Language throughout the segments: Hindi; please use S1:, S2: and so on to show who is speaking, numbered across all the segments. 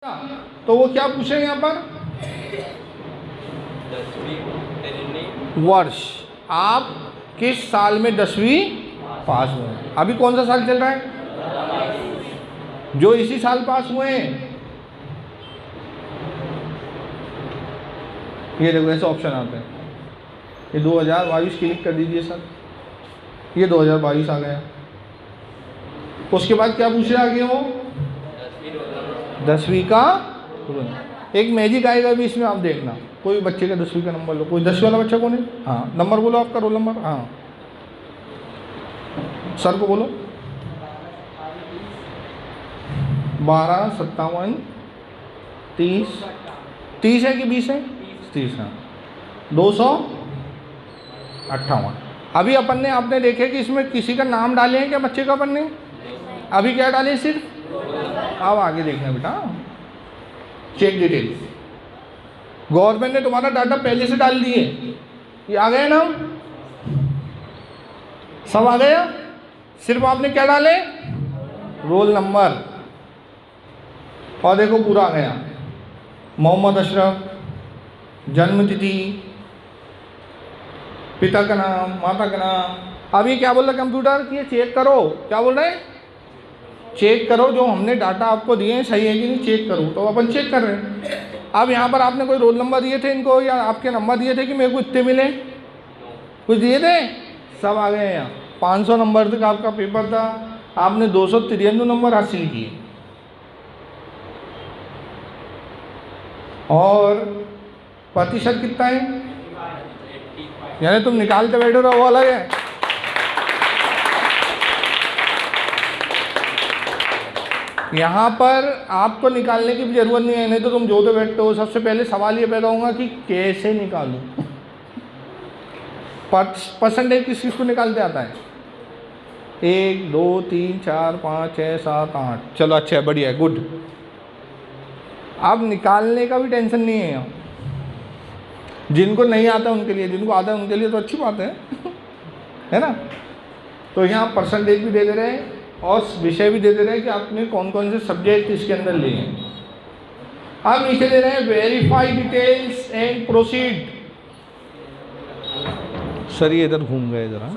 S1: तो वो क्या पूछे यहाँ पर, वर्ष, आप किस साल में 10वीं पास हुए हैं। अभी कौन सा साल चल रहा है, जो इसी साल पास हुए हैं। ये देखो ऐसे ऑप्शन आते हैं, ये 2022 क्लिक कर दीजिए सर, ये 2022 आ गया। उसके बाद क्या पूछ रहे आगे वो, 10वीं का एक मैजिक आएगा भी इसमें, आप देखना। कोई बच्चे का 10वीं का नंबर लो, कोई 10वीं वाला बच्चा कौन है, हाँ नंबर बोलो आपका, रोल नंबर, हाँ सर को बोलो। 12 57 30 है कि 20 है, 30 है, 258। अभी अपन ने आपने देखे कि इसमें किसी का नाम डाले हैं क्या बच्चे का अपन ने, अभी क्या डाले सिर्फ, अब आगे देखना बेटा, चेक डिटेल्स। गवर्नमेंट ने तुम्हारा डाटा पहले से डाल दिए, ये आ गया नाम, सब आ गया, सिर्फ आपने क्या डाले, रोल नंबर, और देखो पूरा आ गया, मोहम्मद अशरफ, जन्म तिथि, पिता का नाम, माता का नाम। अब ये क्या बोल रहा है कंप्यूटर कि ये चेक करो, क्या बोल रहे हैं, चेक करो जो हमने डाटा आपको दिए हैं सही है कि नहीं, चेक करो। तो अपन चेक कर रहे हैं। अब यहाँ पर आपने कोई रोल नंबर दिए थे इनको, या आपके नंबर दिए थे कि मेरे को इतने मिले, कुछ दिए थे, सब आ गए यहाँ। 500 नंबर तक आपका पेपर था, आपने 293 नंबर हासिल किए, और प्रतिशत कितना है, यानी तुम निकालते बैठे रहो, वो अलग है। यहाँ पर आपको निकालने की भी जरूरत नहीं है, नहीं तो तुम जो तो बैठते हो। सबसे पहले सवाल ये पैदा होगा कि कैसे निकालूं, परसेंटेज किस चीज़ को निकालते आता है, 1 2 3 4 5 6 7 8, चलो अच्छा है, बढ़िया है, गुड। अब निकालने का भी टेंशन नहीं है यहाँ, जिनको नहीं आता उनके लिए, जिनको आता है उनके लिए तो अच्छी बात है ना। तो यहाँ परसेंटेज भी दे दे रहे हैं और विषय भी दे दे रहे हैं कि आपने कौन कौन से सब्जेक्ट इसके अंदर लिए हैं। अब नीचे दे रहे हैं verify details and proceed. Sir ये इधर घूम गए जरा,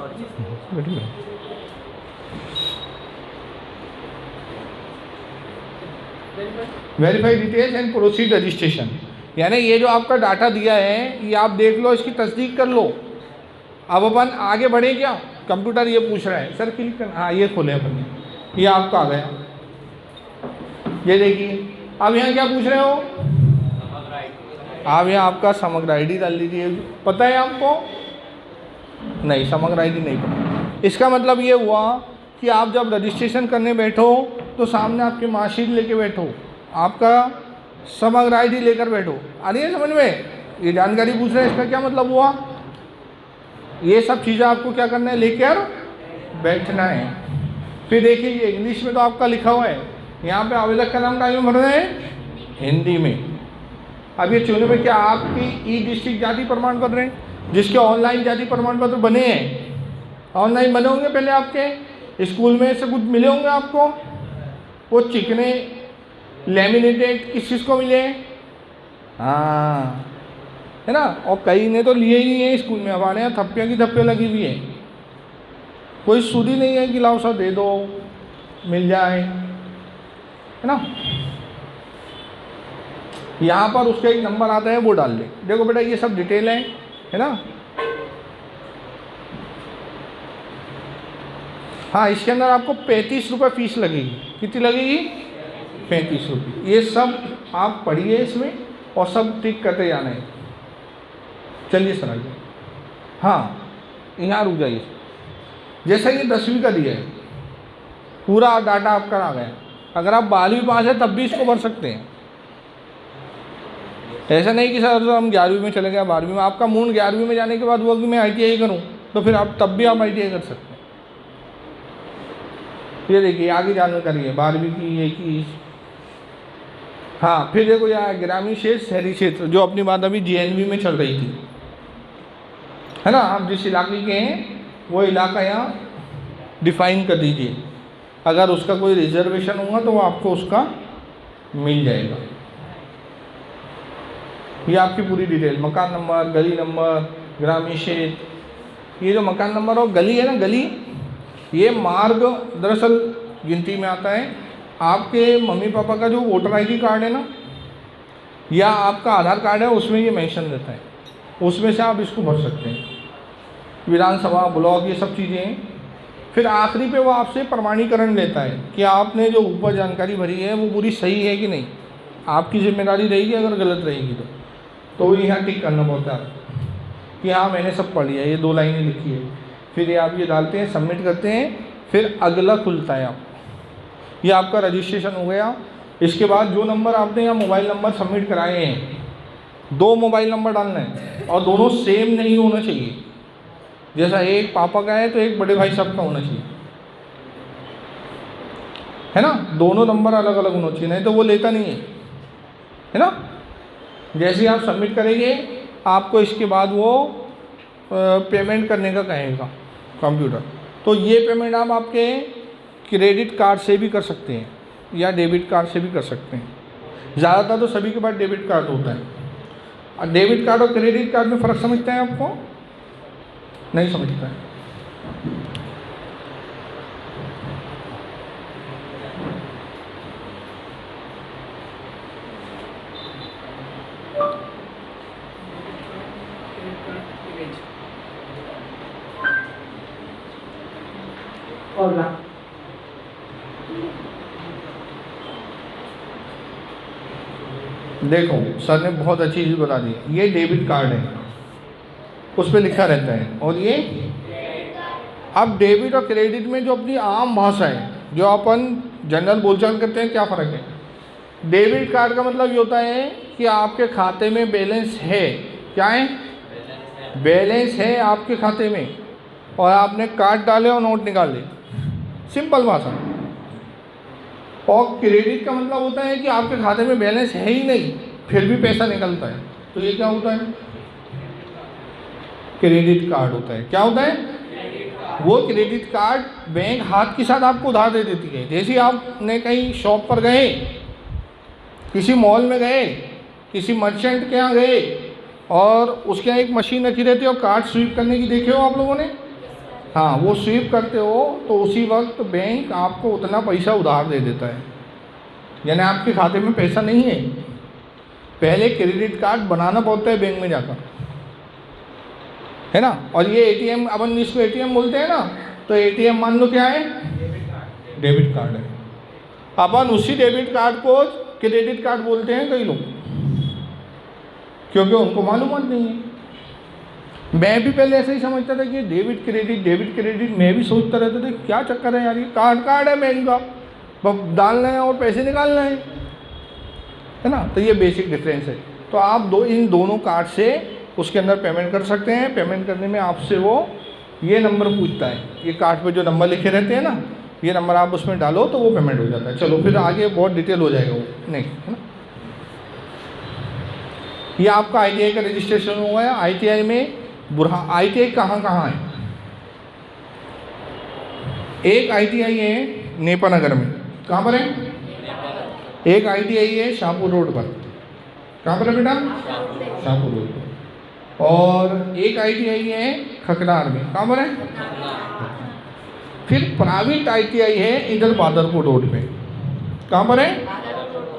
S1: verify details and proceed registration, यानी ये जो आपका डाटा दिया है ये आप देख लो, इसकी तस्दीक कर लो। अब अपन आगे बढ़े क्या, कंप्यूटर ये पूछ रहा है सर क्लिक करना, हाँ ये खोले अपन, ये आपका आ गया, ये देखिए। अब यहाँ क्या पूछ रहे हो, आप यहाँ आपका समग्र आईडी डाल दीजिए। पता है आपको, नहीं समग्र आईडी नहीं पता। इसका मतलब ये हुआ कि आप जब रजिस्ट्रेशन करने बैठो तो सामने आपकी मार्कशीट लेके बैठो, आपका समग्र आईडी लेकर बैठो। आ रही है समझ में, ये जानकारी पूछ रहे हैं, इसका क्या मतलब हुआ, ये सब चीज़ें आपको क्या करना है, लेकर बैठना है। फिर देखिए ये इंग्लिश में तो आपका लिखा हुआ है, यहाँ पे आवेदक का नाम कहाँ में भर रहे हैं, हिंदी में। अब ये चुने में क्या आपकी ई डिस्ट्रिक्ट जाति प्रमाण पत्र हैं, जिसके ऑनलाइन जाति प्रमाण पत्र बने हैं, ऑनलाइन बने होंगे पहले आपके स्कूल में से कुछ मिले होंगे आपको, वो चिकने लेमिनेटेड किस चीज़ को मिले, हाँ है ना। और कई ने तो लिए ही नहीं है स्कूल में, हमारे यहाँ थप्पियाँ की थप्पियाँ लगी हुई है, कोई सुधी नहीं है कि लाओ सर दे दो मिल जाए, है ना। यहाँ पर उसका एक नंबर आता है वो डाल ले। देखो बेटा ये सब डिटेल है ना। हाँ इसके अंदर आपको 35 रुपये फीस लगेगी, कितनी लगेगी, 35 रुपये। ये सब आप पढ़िए इसमें और सब टिक करते जाना है। चलिए सर आइए, हाँ यहाँ रुक जाइए। जैसा ये 10वीं का दिया है, पूरा डाटा आपका आ गया। अगर आप 12वीं पास है तब भी इसको भर सकते हैं, ऐसा नहीं कि सर हम 11वीं में चले गए 12वीं में। आपका मूड 11वीं में जाने के बाद हुआ कि मैं ITI करूँ, तो फिर आप तब भी आप ITI कर सकते हैं। ये देखिए आगे जानकारी है 12वीं की, ये की। हाँ फिर देखो यहाँ ग्रामीण क्षेत्र शहरी क्षेत्र, जो अपनी बात अभी GNV में चल रही थी, है ना। आप जिस इलाके के हैं वो इलाका यहाँ डिफाइन कर दीजिए, अगर उसका कोई रिजर्वेशन होगा तो वो आपको उसका मिल जाएगा। ये आपकी पूरी डिटेल, मकान नंबर, गली नंबर, ग्रामीण क्षेत्र। ये जो मकान नंबर और गली है ना, गली ये मार्ग दरअसल गिनती में आता है। आपके मम्मी पापा का जो वोटर आईडी कार्ड है ना, या आपका आधार कार्ड है, उसमें ये मेंशन रहता है, उसमें से आप इसको भर सकते हैं। विधानसभा, ब्लॉक, ये सब चीज़ें हैं। फिर आखिरी पे वो आपसे प्रमाणीकरण लेता है कि आपने जो ऊपर जानकारी भरी है वो पूरी सही है कि नहीं। आपकी जिम्मेदारी रहेगी, अगर गलत रहेगी तो यहाँ टिक करना पड़ता है आपको कि हाँ मैंने सब पढ़ लिया, ये 2 लाइनें लिखी है। फिर ये आप ये डालते हैं, सबमिट करते हैं, फिर अगला खुलता है आप। ये आपका रजिस्ट्रेशन हो गया। इसके बाद जो नंबर आपने यहाँ मोबाइल नंबर सबमिट कराए हैं, 2 मोबाइल नंबर डालना है और दोनों सेम नहीं होना चाहिए। जैसा एक पापा का है तो एक बड़े भाई साहब का होना चाहिए, है ना। दोनों नंबर अलग अलग होना चाहिए, नहीं तो वो लेता नहीं है ना। जैसे ही आप सबमिट करेंगे, आपको इसके बाद वो पेमेंट करने का कहेगा कंप्यूटर। तो ये पेमेंट आप आपके क्रेडिट कार्ड से भी कर सकते हैं या डेबिट कार्ड से भी कर सकते हैं। ज़्यादातर तो सभी के पास डेबिट कार्ड होता है। और डेबिट कार्ड और क्रेडिट कार्ड में फ़र्क समझते हैं आपको? नहीं समझता है। देखो सर ने बहुत अच्छी चीज़ बता दी। ये डेबिट कार्ड है, उस पर लिखा रहता है। और ये अब डेबिट और क्रेडिट में जो अपनी आम भाषा है, जो अपन जनरल बोलचाल करते हैं, क्या फ़र्क है? डेबिट कार्ड का मतलब ये होता है कि आपके खाते में बैलेंस है। क्या है? बैलेंस है आपके खाते में, और आपने कार्ड डाले और नोट निकाले, सिंपल भाषा। और क्रेडिट का मतलब होता है कि आपके खाते में बैलेंस है ही नहीं, फिर भी पैसा निकलता है। तो ये क्या होता है? क्रेडिट कार्ड होता है। क्या होता है? वो क्रेडिट कार्ड बैंक हाथ के साथ आपको उधार दे देती है। जैसे आपने कहीं शॉप पर गए, किसी मॉल में गए, किसी मर्चेंट के यहाँ गए, और उसके यहाँ एक मशीन रखी रहती है और कार्ड स्वीप करने की देखे हो आप लोगों ने? हाँ, वो स्वीप करते हो तो उसी वक्त बैंक आपको उतना पैसा उधार दे देता है, यानी आपके खाते में पैसा नहीं है। पहले क्रेडिट कार्ड बनाना पड़ता है बैंक में जाकर, है ना। और ये एटीएम, अपन इसको एटीएम बोलते हैं ना, तो एटीएम मान लो क्या है? डेबिट कार्ड है। अपन उसी डेबिट कार्ड को क्रेडिट कार्ड बोलते हैं कई लोग, क्योंकि उनको मालूमात नहीं है। मैं भी पहले ऐसे ही समझता था कि डेबिट क्रेडिट। मैं भी सोचता रहता था क्या चक्कर है यार, ये कार्ड है बैंक का, बस डालना है और पैसे निकालना है ना। तो ये बेसिक डिफरेंस है। तो आप इन दोनों कार्ड से उसके अंदर पेमेंट कर सकते हैं। पेमेंट करने में आपसे वो ये नंबर पूछता है, ये कार्ड पे जो नंबर लिखे रहते हैं ना, ये नंबर आप उसमें डालो तो वो पेमेंट हो जाता है। चलो फिर आगे बहुत डिटेल हो जाएगा वो, नहीं, है ना। ये आपका ITI का रजिस्ट्रेशन हुआ है। ITI में ITI कहाँ है? एक ITI है नेपानगर में। कहाँ पर है? एक ITI है शाहपुर रोड पर। कहाँ पर है बेटा? शाहपुर रोड पर। और एक ITI है खकरार में। कहाँ पर है? फिर प्राइवेट ITI है इधर बादरपुर रोड पे। कहाँ पर है?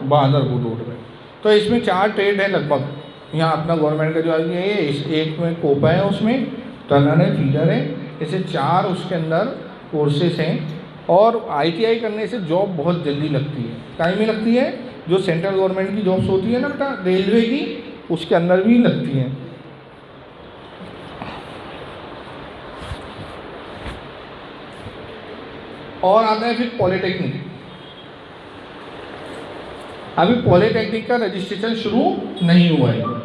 S1: बादरपुर रोड पे। तो इसमें 4 ट्रेड है लगभग। यहाँ अपना गवर्नमेंट का जो ITI है, इस एक में कोपा है, उसमें टनर है, फीडर है, ऐसे 4 उसके अंदर कोर्सेस हैं। और ITI करने से जॉब बहुत जल्दी लगती है। टाइम में लगती है। जो सेंट्रल गवर्नमेंट की जॉब्स होती है ना बेटा, रेलवे की, उसके अंदर भी लगती हैं। और आता है फिर पॉलिटेक्निक। अभी पॉलिटेक्निक का रजिस्ट्रेशन शुरू नहीं हुआ है।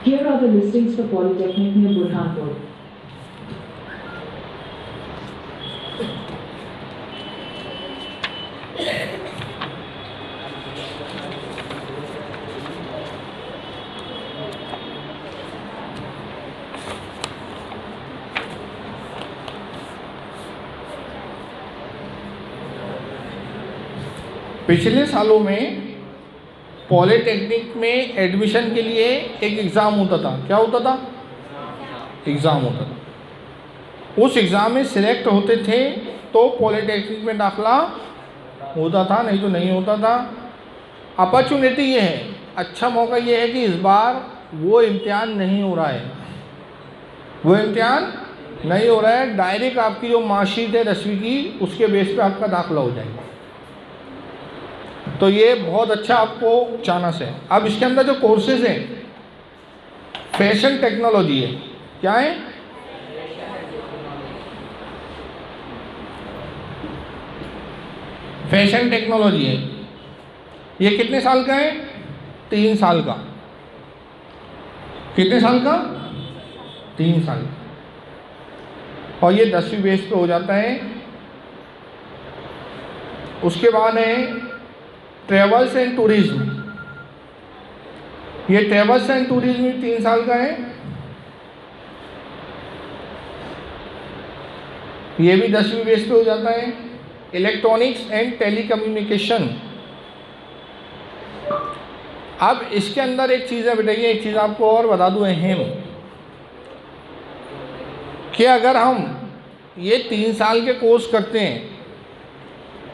S2: Here are the listings for Polytechnic near Burhanpur.
S1: पिछले सालों में पॉलिटेक्निक में एडमिशन के लिए एक एग्ज़ाम होता था। क्या होता था? एग्ज़ाम होता था। उस एग्ज़ाम में सिलेक्ट होते थे तो पॉलिटेक्निक में दाखला होता था, नहीं तो नहीं होता था। अपॉर्चुनिटी ये है, अच्छा मौका ये है कि इस बार वो इम्तिहान नहीं हो रहा है, वो इम्तिहान नहीं हो रहा है। डायरेक्ट आपकी जो मार्कशीट है 10वीं की, उसके बेस पे आपका दाखला हो जाएगा। तो ये बहुत अच्छा आपको चांस है। अब इसके अंदर जो कोर्सेज हैं, फैशन टेक्नोलॉजी है। क्या है? फैशन टेक्नोलॉजी है। ये कितने साल का है? 3 साल का। कितने साल का? 3 साल। और ये 10वीं बेस पे हो जाता है। उसके बाद है ट्रेवल्स एंड टूरिज्म। ये ट्रेवल्स एंड टूरिज्म 3 साल का है। ये भी 10वीं बेस पे हो जाता है। Electronics and telecommunication. अब इसके अंदर एक चीज़ है बेटा, ये एक चीज़ आपको और बता दूं अहम, कि अगर हम ये 3 साल के कोर्स करते हैं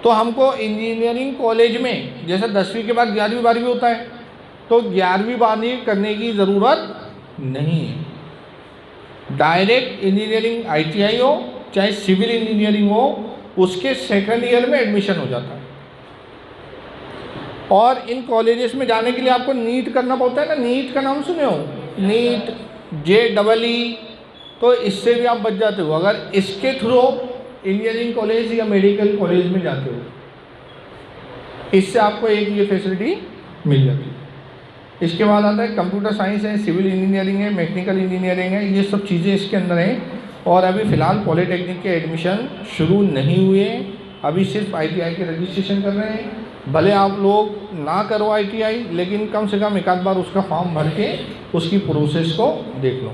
S1: तो हमको इंजीनियरिंग कॉलेज में, जैसे 10वीं के बाद 11वीं 12वीं होता है, तो 11वीं 12वीं करने की ज़रूरत नहीं है। डायरेक्ट इंजीनियरिंग ITI हो चाहे सिविल इंजीनियरिंग हो, उसके सेकंड ईयर में एडमिशन हो जाता है। और इन कॉलेजेस में जाने के लिए आपको नीट करना पड़ता है ना। नीट का नाम सुने हो? NEET, JEE। तो इससे भी आप बच जाते हो अगर इसके थ्रू इंजीनियरिंग कॉलेज या मेडिकल कॉलेज में जाते हो। इससे आपको एक ये फैसिलिटी मिल जाती है। इसके बाद आता है कंप्यूटर साइंस है, सिविल इंजीनियरिंग है, मैकेनिकल इंजीनियरिंग है। ये सब चीज़ें इसके अंदर हैं। और अभी फ़िलहाल पॉलिटेक्निक के एडमिशन शुरू नहीं हुए हैं, अभी सिर्फ ITI के रजिस्ट्रेशन कर रहे हैं। भले आप लोग ना करो ITI, लेकिन कम से कम एक आध बार उसका फॉर्म भर के उसकी प्रोसेस को देख लो।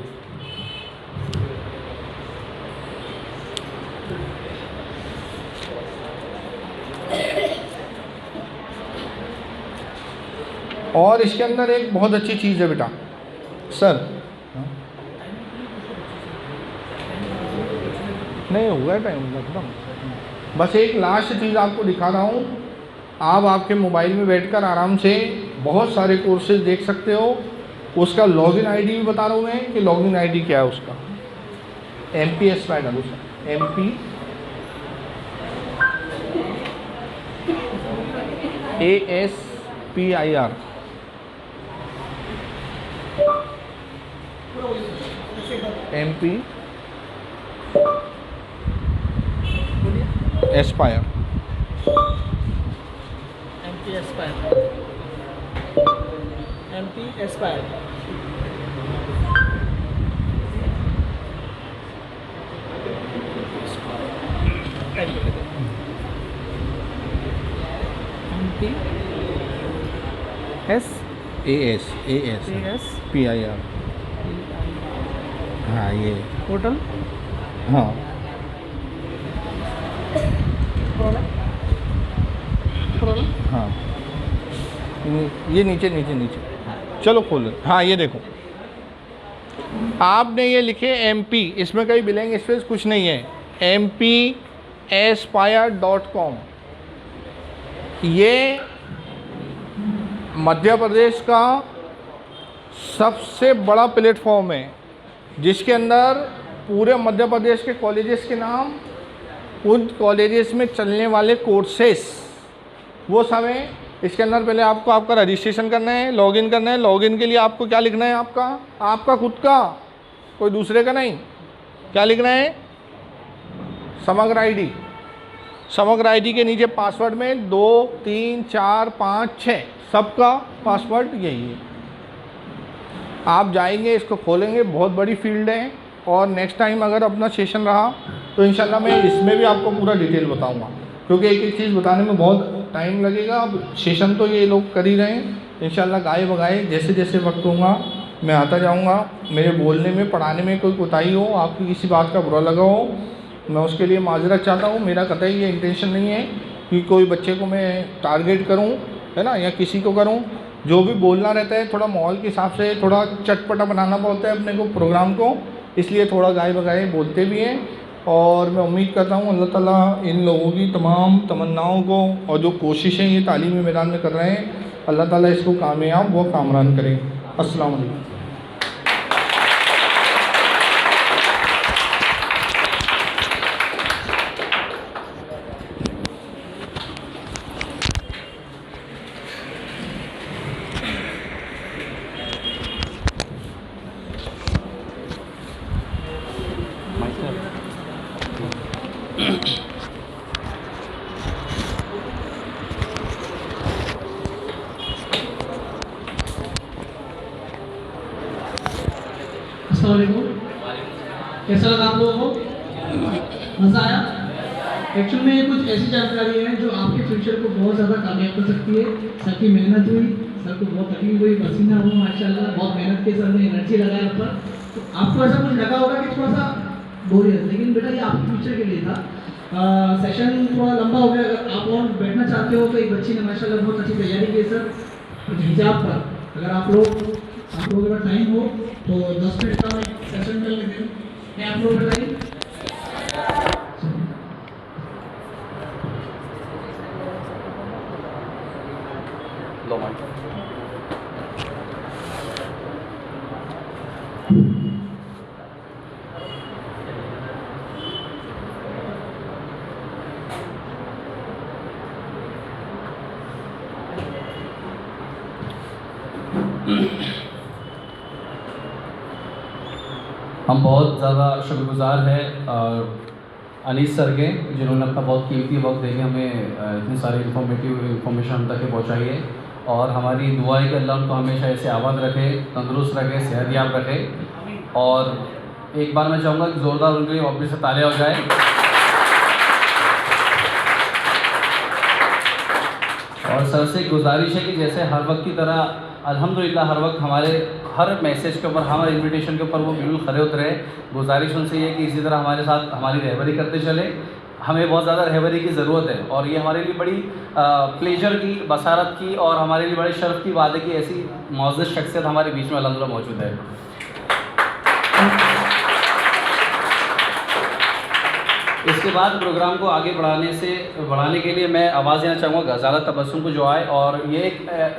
S1: और इसके अंदर एक बहुत अच्छी चीज़ है बेटा सर, नहीं होगा टाइम एकदम। बस एक लास्ट चीज़ आपको दिखा रहा हूँ। आप आपके मोबाइल में बैठकर आराम से बहुत सारे कोर्सेज देख सकते हो। उसका लॉगिन ID भी बता रहा हूँ मैं कि लॉगिन ID क्या है उसका। MPSPIR डालो सर, MPASPIR। MPASPIR। ASPIR। हाँ ये
S3: टोटल
S1: हाँ हाँ ये नीचे नीचे नीचे चलो खोलो। हाँ ये देखो, आपने ये लिखे MP, इसमें कहीं बिलिंग स्पेस कुछ नहीं है। MPASPIR.com। ये मध्य प्रदेश का सबसे बड़ा प्लेटफॉर्म है जिसके अंदर पूरे मध्य प्रदेश के कॉलेजेस के नाम, उन कॉलेजेस में चलने वाले कोर्सेस, वो सब है इसके अंदर। पहले आपको आपका रजिस्ट्रेशन करना है, लॉगिन करना है। लॉगिन के लिए आपको क्या लिखना है? आपका खुद का, कोई दूसरे का नहीं। क्या लिखना है? समग्र ID। समग्र ID के नीचे पासवर्ड में 2 3 4 5 6 सबका पासवर्ड यही है। आप जाएंगे, इसको खोलेंगे, बहुत बड़ी फील्ड है। और नेक्स्ट टाइम अगर अपना सेशन रहा तो इंशाल्लाह मैं इसमें भी आपको पूरा डिटेल बताऊंगा, क्योंकि एक एक चीज़ बताने में बहुत टाइम लगेगा। अब सेशन तो ये लोग कर ही रहे हैं, इंशाल्लाह गाए बगाए जैसे जैसे वक्त होगा मैं आता जाऊंगा। मेरे बोलने में, पढ़ाने में कोई कोताही हो, आपकी किसी बात का बुरा लगा हो, मैं उसके लिए माजरत चाहता हूँ। मेरा कतई ये इंटेंशन नहीं है कि कोई बच्चे को मैं टारगेट करूं, है ना, या किसी को करूं। जो भी बोलना रहता है थोड़ा माहौल के हिसाब से थोड़ा चटपटा बनाना पड़ता है अपने को प्रोग्राम को, इसलिए थोड़ा गाए बगाए बोलते भी हैं। और मैं उम्मीद करता हूँ अल्लाह ताला इन लोगों की तमाम तमन्नाओं को और जो कोशिशें ये तालीमी मैदान में कर रहे हैं, अल्लाह ताला इसको कामयाब व कामरान करें। अस्सलाम वालेकुम।
S3: कैसा लगा आप लोगों को? मज़ा आया? एक्चुअल में कुछ ऐसी जानकारी है जो आपके फ्यूचर को बहुत ज़्यादा कामयाब कर सकती है। सर की मेहनत हुई, सर को बहुत तकलीफ हुई, पसीना हुआ माशाल्लाह, बहुत मेहनत के सर ने एनर्जी लगाया ऊपर। तो आपको ऐसा कुछ लगा होगा कि थोड़ा सा बोरियत, लेकिन बेटा ये आपके फ्यूचर के लिए था। सेशन थोड़ा लंबा हो गया, अगर आप और बैठना चाहते हो तो एक बच्ची ने माशाल्लाह बहुत अच्छी तैयारी की है सर हिजाब पर। अगर आप लोगों के पास टाइम हो तो 10 मिनट का सेशन कर लेते हैं। आप लोग बताइए।
S4: हम बहुत ज़्यादा शुक्रगुजार हैं अनीस सर के, जिन्होंने अपना बहुत कीमती वक्त देके हमें इतनी सारी इन्फॉर्मेशन हम तक पहुँचाई है। और हमारी दुआ है कि अल्लाह उनको हमेशा ऐसे आबाद रखे, तंदुरुस्त रखे, सेहतयाब रखे। और एक बार मैं चाहूँगा कि ज़ोरदार उनके लिए वापस से तालियां हो जाए। और सर से गुजारिश है कि जैसे हर वक्त की तरह अल्हम्दुलिल्लाह हर वक्त हमारे हर मैसेज के ऊपर, हमारे इन्विटेशन के ऊपर वो बिल्कुल खरे उतरे। गुजारिश उनसे ये है कि इसी तरह हमारे साथ हमारी रहबरी करते चले। हमें बहुत ज़्यादा रहबरी की ज़रूरत है और ये हमारे लिए बड़ी प्लेजर की, बसारत की और हमारे लिए बड़े शर्फ की बात है कि ऐसी मौजूद शख्सियत हमारे बीच में अल्हम्दुलिल्लाह मौजूद है। इसके बाद प्रोग्राम को आगे बढ़ाने के लिए मैं आवाज़ देना चाहूँगा गज़ाला तबस्सुम को जो आए। और ये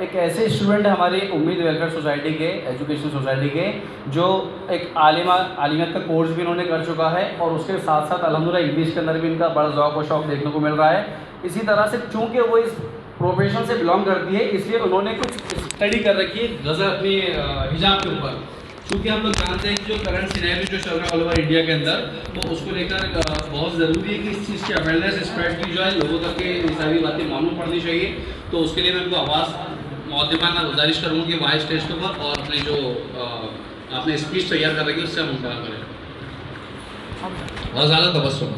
S4: एक ऐसे स्टूडेंट है हमारी उम्मीद वेलफेयर सोसाइटी के, एजुकेशन सोसाइटी के, जो एक आलिमियत का कोर्स भी इन्होंने कर चुका है और उसके साथ साथ अल्हम्दुलिल्लाह इंग्लिश के अंदर भी इनका बड़ा ज़ौक़ और शौक़ देखने को मिल रहा है। इसी तरह से चूँकि वो इस प्रोफेशन से बिलोंग करती है, इसलिए उन्होंने कुछ स्टडी कर रखी है गज़ल अपनी हिजाब के ऊपर। क्योंकि हम लोग जानते हैं कि जो करंट सिनेरियो जो चल रहा है ऑल ओवर इंडिया के अंदर, तो उसको लेकर बहुत ज़रूरी है कि इस चीज़ की अवेयरनेस स्प्रेड की जाए, लोगों तक ये सारी बातें मालूम पड़नी चाहिए। तो उसके लिए मैं उनको आवाज़ मुअद्दिबाना गुजारिश करूँगी कि वाइस स्टेज के ऊपर और अपने जो आपने स्पीच तैयार कर रखी है उससे हम इंतजार करें। बहुत ज़्यादा तबस्सुम